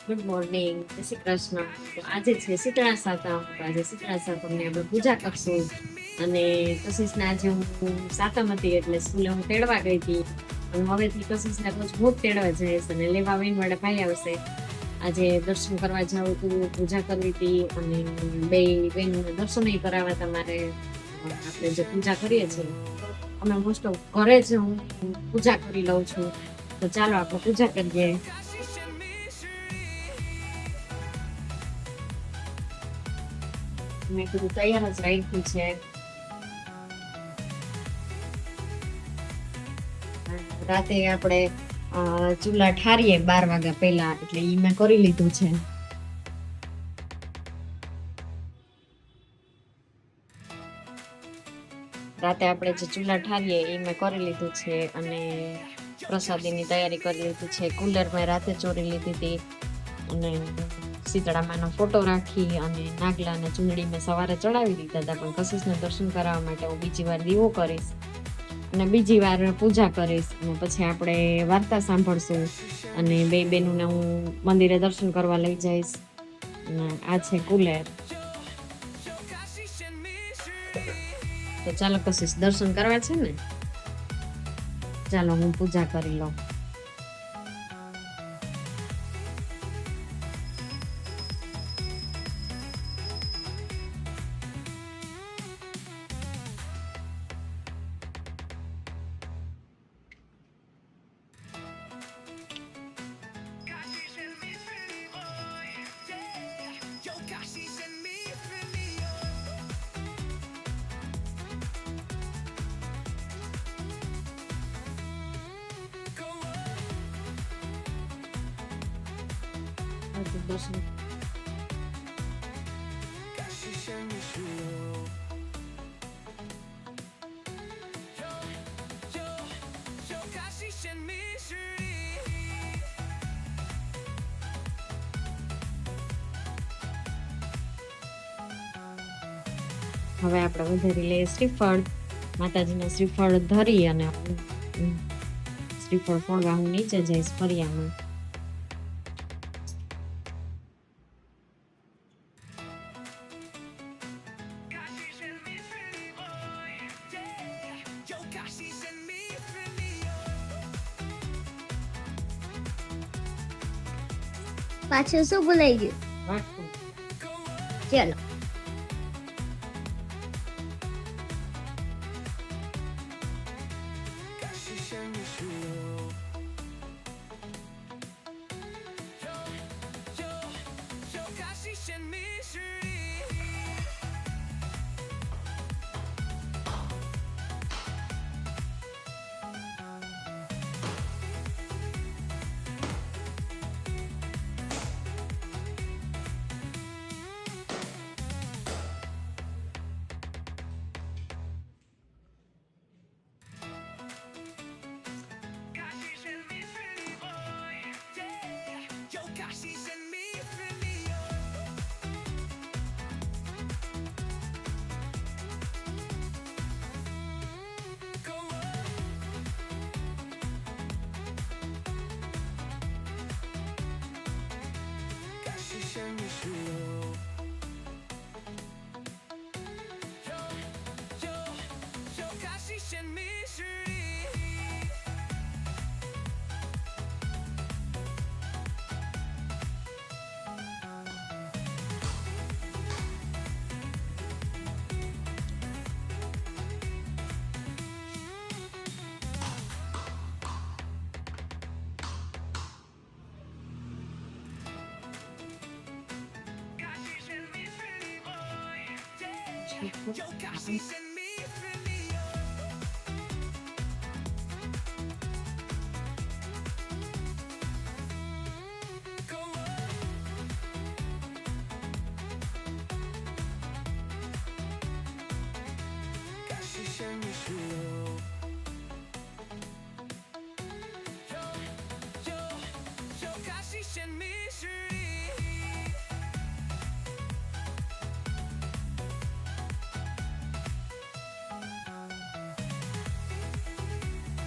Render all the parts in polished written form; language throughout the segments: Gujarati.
ગુડ મોર્નિંગ, જય શ્રી કૃષ્ણ. તો આજે છે શીતળા સાતમ. તો આજે શીતળા સાતમની આપણે પૂજા કરશું. અને કશિશને આજે હું સાતમ હતી એટલે સ્કૂલે હું તેડવા ગઈ હતી. અને હવેથી કશિશને રોજ હું જ તેડવા જઈશ અને લેવા આવીને વાળા ભાઈ આવશે. આજે દર્શન કરવા જાવ હતું, પૂજા કરવી હતી અને બે બહેનોને દર્શન કરાવવા તમારે આપણે જે પૂજા કરીએ છીએ અમે મોસ્ટ ઓફ ઘરે જ હું પૂજા કરી લઉં છું. તો ચાલો આપણે પૂજા કરીએ. મેં કીધું તૈયાર જ રાખ્યું છે. રાતે આપણે ચૂલા ઠારીએ 12 વાગ્યા પહેલા, એટલે ઈ મેં કરી લીધું છે. રાતે આપણે જે ચૂલા ઠારીએ એ મેં કરી લીધું છે અને પ્રસાદીની તૈયારી કરી લીધી છે. કુલર મેં રાતે ચોરી લીધી હતી અને શીતળામાનો ફોટો રાખી અને નાગલા અને ચૂંદડી મેં સવારે ચડાવી દીધા હતા. પણ કશિશને દર્શન કરાવવા માટે હું બીજી વાર દીવો કરીશ અને બીજી વાર પૂજા કરીશ અને પછી આપણે વાર્તા સાંભળશું અને બે બહેનોને હું મંદિરે દર્શન કરવા લઈ જઈશ. અને આ છે કુલેર. તો ચાલો કશિશ દર્શન કરવા છે ને, ચાલો હું પૂજા કરી લઉં. દર્શન હવે આપણે વધારી લઈએ શ્રીફળ. માતાજીને શ્રીફળ ધરી અને શ્રીફળ ફોડવા હું નીચે જઈશ ફરિયામાં. પાછું શું ભૂલાઈ ગયું? વાટકું. ચલો.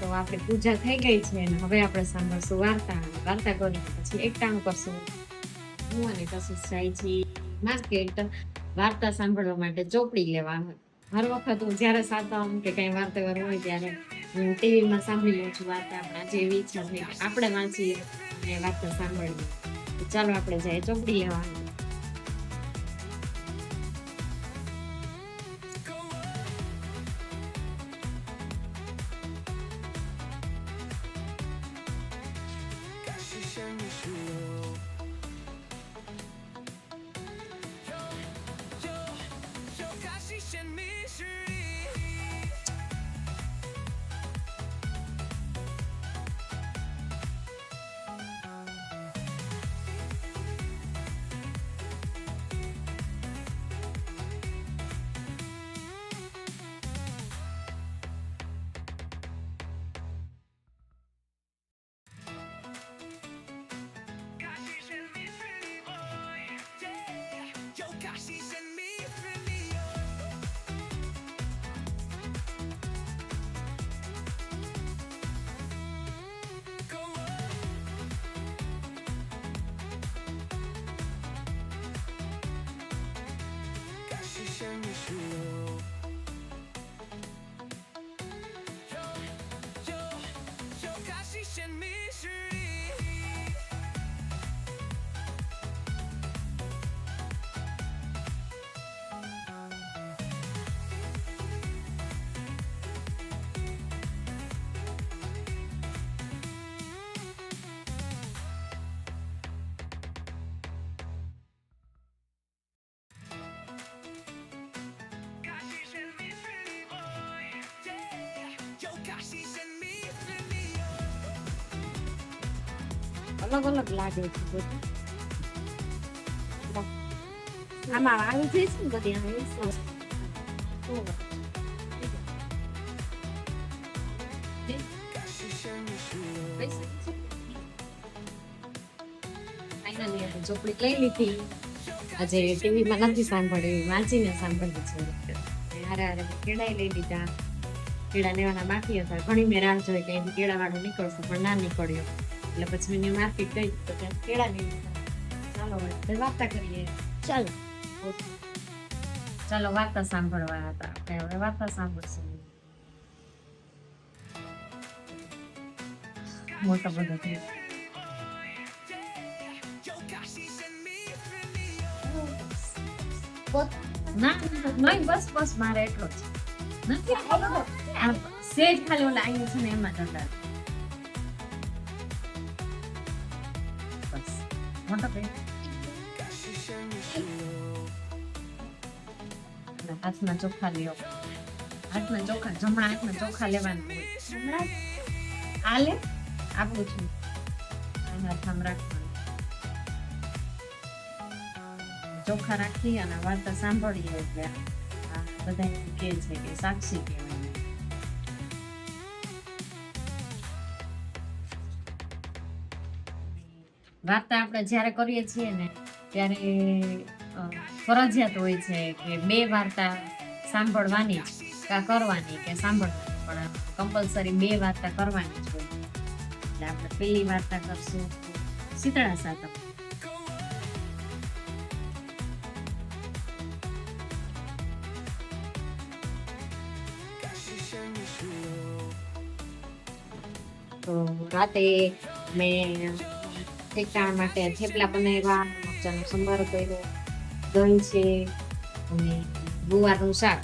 તો આપણી પૂજા થઈ ગઈ છે અને હવે આપણે સાંભળશું વાર્તા. વાર્તા કરીને પછી એકટાણું કરશું. હું અને કશિશ જાય છીએ માર્કેટ વાર્તા સાંભળવા માટે ચોપડી લેવા. હર વખત હું જ્યારે સાતમ કે કઈ વાર તહેવાર હોય ત્યારે હું ટીવીમાં સાંભળી લઉં છું વાર્તા. પણ આજે એવી ઈચ્છા થઈ કે આપણે વાંચીએ અને વાર્તા સાંભળીએ. તો ચાલો આપણે જઈએ ચોપડી લેવા. અલગ અલગ લાગે છે બધું. આમાં આવી જઈશ ને બધી આમાં ફાઇનલી આપણે ચોપડી લઈ લીધી. આજે ટીવીમાં નથી સાંભળી, વાંચીને સાંભળી છે. હારે હારે કેળાઈ લઈ લીધા. કેળા લેવાના બાકી હતા. ઘણી મેં રાહ જોઈ કે એમ કેળા વાળો નીકળશે પણ ના નીકળ્યો. એટલે પછી મેં માર્કેટ ગઈ તો ત્યાં કેળા લઈ લીધા. ચાલો હવે વાર્તા કરીએ. ચાલો. ચાલો વાર્તા સાંભળવા હતા. આપણે હવે વાર્તા સાંભળશું. મોટો બધો થયો. ના નહીં, બસ બસ મારે એટલો જ નથી. આ સેજ ખાલી ઓલા અહીંયા છે ને એમાં જ અંદર. બસ મોટો ભાઈ હાથમાં ચોખા લ્યો. હાથમાં ચોખા, જમણા હાથમાં ચોખા લેવાના હોય. આ લે આપું છું. આ હાથમાં રાખવાનું. ચોખા રાખી અને વાર્તા સાંભળીએ એટલે આ બધા એમ કહે છે કે સાક્ષી કહેવાય. વાર્તા આપણે જ્યારે કરીએ છીએ ને ત્યારે ફરજિયાત હોય છે કે બે વાર્તા સાંભળવાની જ કા કરવાની કે સાંભળવાની, પણ કમ્પલસરી બે વાર્તા કરવાની જ હોય. એટલે આપણે પહેલી વાર્તા કરશું શીતળા સાતમ. તો રાતે મેં ઠેકાણ માટે થેપલા બનાવ્યા, મરચાંનો સંભારો કર્યો, દહીં છે અને ગુવારનું શાક.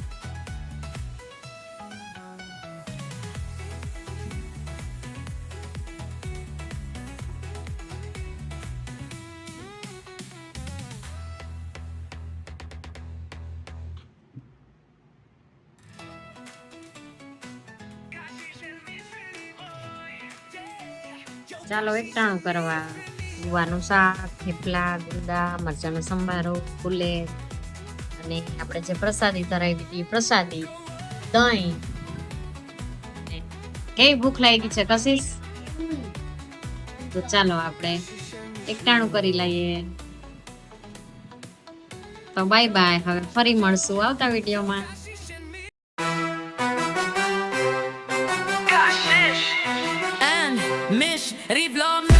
ચાલો એકટાણું કરવા. ગુવારનું શાક, થેપલા, ગુંદા, મરચાંનો સંભારો, ફુલેર અને આપણે જે પ્રસાદી ધરાવી હતી પ્રસાદી, દહીં. કેવી ભૂખ લાગી છે કશિશ? તો ચાલો આપણે એકટાણું કરી લઈએ. તો બાય બાય. હવે ફરી મળશું આવતા વિડીયોમાં. Mysz, rivlo,